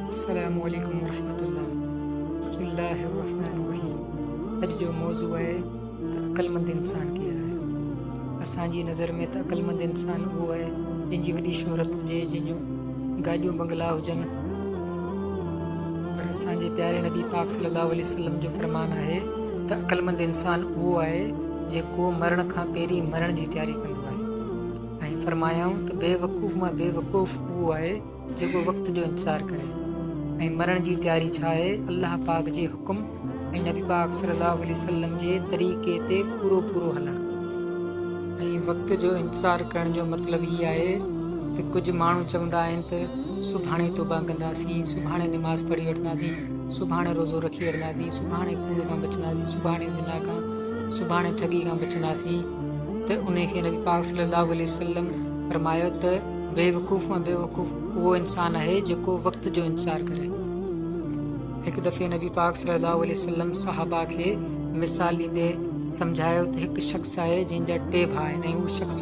अस्सलामु अलैकुम वरहमतुल्लाह। बिस्मिल्लाहिर्रहमानिर्रहीम। अॼु जो मौज़ू आहे त अक़लमंद इंसान केरु आहे। असांजी नज़र में त अक़लमंद इंसान उहो आहे जंहिंजी वॾी शोहरत हुजे, जंहिंजो गाॾियूं बंगला हुजनि, पर असांजे प्यारे नबी पाक सल्लल्लाहु अलैहि वसल्लम जो फरमान आहे त अक़लमंद इंसान उहो आहे जेको मरण खां पहिरीं मरण जी तयारी कंदो आहे। ऐं फरमायाऊं त बेवकूफ़ मां बेवकूफ़ उहो आहे जेको वक़्त जो इंतज़ारु करे। ऐं मरण जी तयारी छा आहे? अल्लाह पाक जे हुकुम ऐं नबी पाक सल्लल्लाहु अलैहि वसल्लम जे तरीक़े ते पूरो हलणु। ऐं वक़्त जो इंतज़ारु करण जो मतिलबु हीअ आहे त कुझु माण्हू चवंदा आहिनि त सुभाणे तौबा कंदासीं, सुभाणे निमाज़ पढ़ी वठंदासीं, सुभाणे रोज़ो रखी वठंदासीं, सुभाणे कूड़ खां बचंदासीं, सुभाणे ज़िना खां, सुभाणे ठगी खां बचंदासीं। त उन खे नबी पाक सल्लल्लाहु अलैहि वसल्लम फरमायो त बेवकूफ़ मां बेवकूफ़ उहो इंसानु आहे जेको वक़्त जो इंतज़ारु करे। हिकु दफ़े नबी पाक सल्लल्लाहु अलैहि वसल्लम सहाबा खे मिसाल ॾींदे सम्झायो त हिकु शख़्स आहे जंहिंजा 2 भाउ आहिनि ऐं उहो शख़्स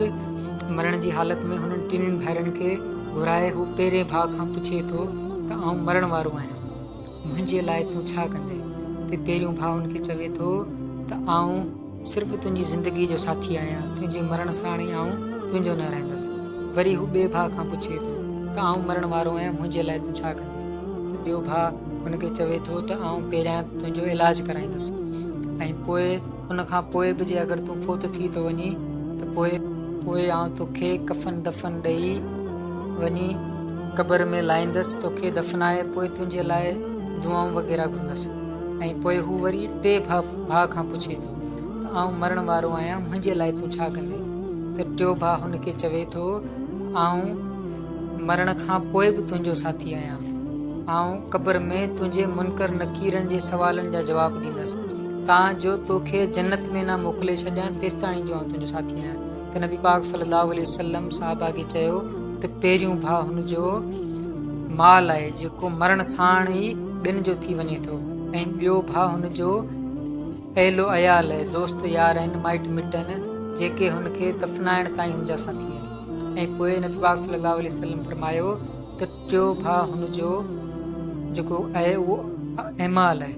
मरण जी हालति में हुननि 2 भाइरनि खे घुराए हू पहिरें भाउ खां पुछे थो त आउं मरण वारो आहियां, मुंहिंजे लाइ तूं छा कंदे? त पहिरियों भाउ हुनखे चवे थो त आउं सिर्फ़ु तुंहिंजी ज़िंदगी जो साथी आहियां, तुंहिंजे मरण साण ई आउं तुंहिंजो न रहंदसि। वरी हू ॿिए भाउ खां पुछे थो त आउं मरण वारो आहियां, मुंहिंजे लाइ तूं छा कंदे? त ॿियो भाउ हुनखे चवे थो त आउं पहिरियां तुंहिंजो इलाजु कराईंदुसि ऐं पोइ उन खां पोइ बि जे अगरि तूं फोत थी थो वञी त पोइ आउं तोखे कफ़न दफ़न ॾेई वञी क़बर में लाहींदसि, तोखे दफ़नाए पोइ तुंहिंजे लाइ दुआऊं वग़ैरह घुरंदसि। ऐं पोइ हू वरी 2 भाउ खां पुछे थो त आउं मरण वारो आहियां, मुंहिंजे लाइ तूं छा कंदे? त टियों भाउ हुनखे चवे थो आउं मरण खां पोइ बि तुंहिंजो साथी आहियां, आउं क़बर में तुंहिंजे मुनकर नकीरनि जे सवालनि जा जवाब ॾींदसि, तांजो तोखे जन्नत में न मोकिले छॾियां तेसि ताईं जो आउं तुंहिंजो साथी आहियां। त नबी पाक सल्लल्लाहु अलैहि वसल्लम साहबा खे चयो त पहिरियों भाउ हुनजो माल आहे जेको मरण साण ई 2 जो थी वञे थो, ऐं ॿियो भाउ हुनजो अहलो अयाल आहे, दोस्त यार आहिनि, माइट मिट आहिनि जेके हुनखे दफ़नाइण ताईं हुनजा साथी आहिनि। ऐं पोइ नबी पाक सल्लल्लाहु अलैहि वसल्लम फरमायो त टियों भाउ हुनजो जेको आहे उहो अहमाल आहे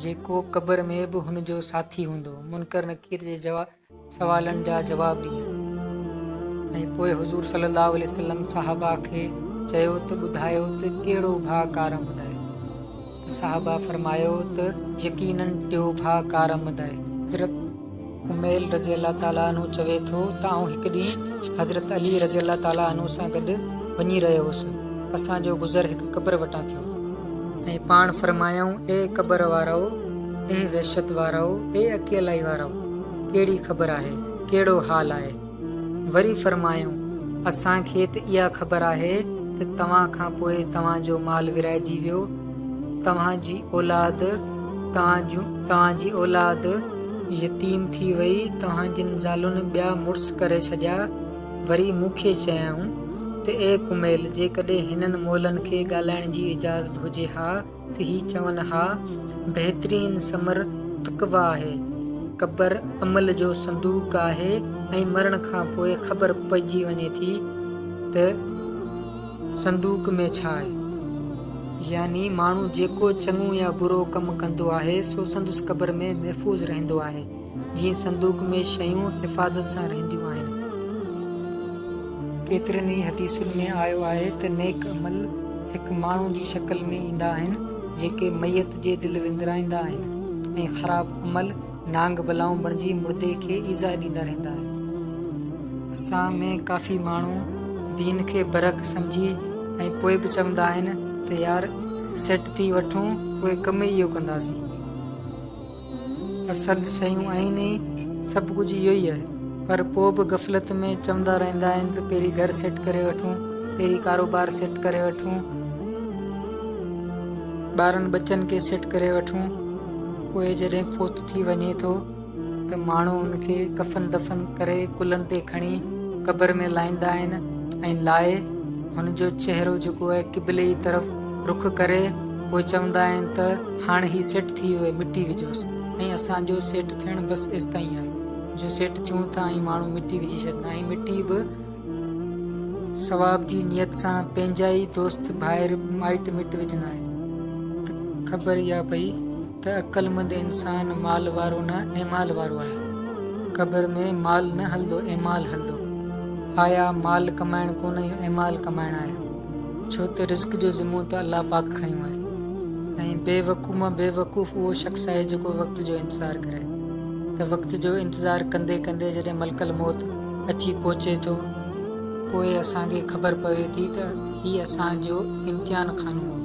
जेको क़बर में बि हुनजो साथी हूंदो, मुनकर नकीर जे सवालनि जा जवाब ॾींदो। ऐं पोइ हुज़ूर सल्लल्लाहु अलैहि वसल्लम साहबा खे चयो त ॿुधायो त कहिड़ो भाउ कारमद आहे? त साहबा फरमायो त यकीनन टियों भाउ कारमद आहे। हज़रत कुमैल रज़ी अल्लाह ताला अनहु चवे थो त आउं हिकु ॾींहुं हज़रत अली रज़ी अल्लाह ताला अनहु सां गॾु वञी रहियो हुउसि, असांजो गुज़र हिकु क़बर वटां थियो ऐं पाण फरमायूं ए क़बर वारो, ए वहशत वारो, ए अकेलाई वारो, कहिड़ी ख़बर आहे, कहिड़ो हाल आहे? वरी फरमायूं असांखे त इहा ख़बर आहे त तव्हां खां पोइ तव्हांजो माल विराइजी वियो, तव्हांजी औलाद यतीम थी वई, तव्हांजिन ज़ालुनि ॿिया मुड़ुस करे छॾिया। वरी मूंखे चयाऊं त ए कुमैल, जेकॾहिं हिननि मोलनि खे ॻाल्हाइण जी इजाज़त हुजे हा त ही चवनि हा बहितरीन समर तक़वा आहे, क़बर अमल जो संदूक आहे ऐं मरण खां पोइ ख़बर पइजी वञे थी त संदूक में छा आहे। यानी माण्हू जेको चङो या बुरो कमु कंदो आहे सो संदुसि क़बर में महफ़ूज़ रहंदो आहे, जीअं संदूक में शयूं हिफ़ाज़त सां रहंदियूं आहिनि। केतिरनि ई हदीसुनि में आयो आहे त नेक अमल हिकु माण्हू जी शक्ल में ईंदा आहिनि जेके मैयत जे दिलि विंदराईंदा आहिनि, ऐं ख़राब अमल नांग बलाऊं बणिजी मुर्दे खे ईज़ा ॾींदा रहंदा आहिनि। असां में काफ़ी माण्हू दीन खे बरक़ सम्झी ऐं पोइ बि चवंदा आहिनि त यार सेट थी वठूं पोइ कम इहो कंदासीं। असल शयूं आहिनि सभु कुझु इहो ई आहे, पर पोइ बि गफ़लत में चवंदा रहंदा आहिनि त पहिरीं घर सेट करे वठूं, पहिरीं कारोबार सेट करे वठूं, ॿारनि बच्चनि खे सेट करे वठूं। पोइ जॾहिं फोत थी वञे थो त माण्हू हुनखे कफ़न दफ़न करे कुलनि ते खणी क़बर में लाहींदा आहिनि ऐं लाहे हुनजो चहिरो जेको आहे क़िबले जी तरफ़ रुख करे पोइ चवंदा आहिनि त हाणे ही सेट थी वियो आहे, मिटी विझोसि। ऐं असांजो सेट थियणु बसि एसि ताईं आहे जो सेट थियूं था ऐं माण्हू मिटी विझी छॾंदा, ऐं मिटी बि सवाब जी नियत सां पंहिंजा ई दोस्त भाइर माइट मिट विझंदा आहिनि। त ख़बर इहा पई त अक़लमंद इंसान माल वारो न ऐमाल वारो आहे। क़बर में माल न हलंदो, ऐमाल हलंदो। आया माल कमाइण कोन, ऐमाल कमाइण आहे। छो त रिस्क जो ज़िमो त अलाह पाक खंयो आहे। ऐं बेवकूफ़ मां बेवकूफ़ उहो शख़्स आहे जेको वक़्त जो इंतज़ारु करे। त वक़्त जो इंतज़ारु कंदे कंदे जॾहिं मलकल मौत अची पहुचे थो, पोइ असांखे ख़बर पवे थी त हीउ असांजो इम्तिहान खानो हो।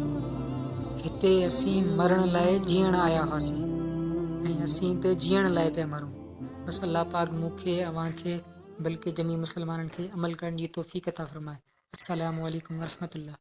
हिते असीं मरण लाइ जीअण आया हुआसीं ऐं असीं त जीअण लाइ पिया मरूं। बसि अलाह पाक मूंखे अव्हांखे बल्कि जमी मुसलमाननि खे अमल करण जी तौफ़ीक़ अता फ़रमाए। अस्सलामु अलैकुम वरहमतुल्लाह।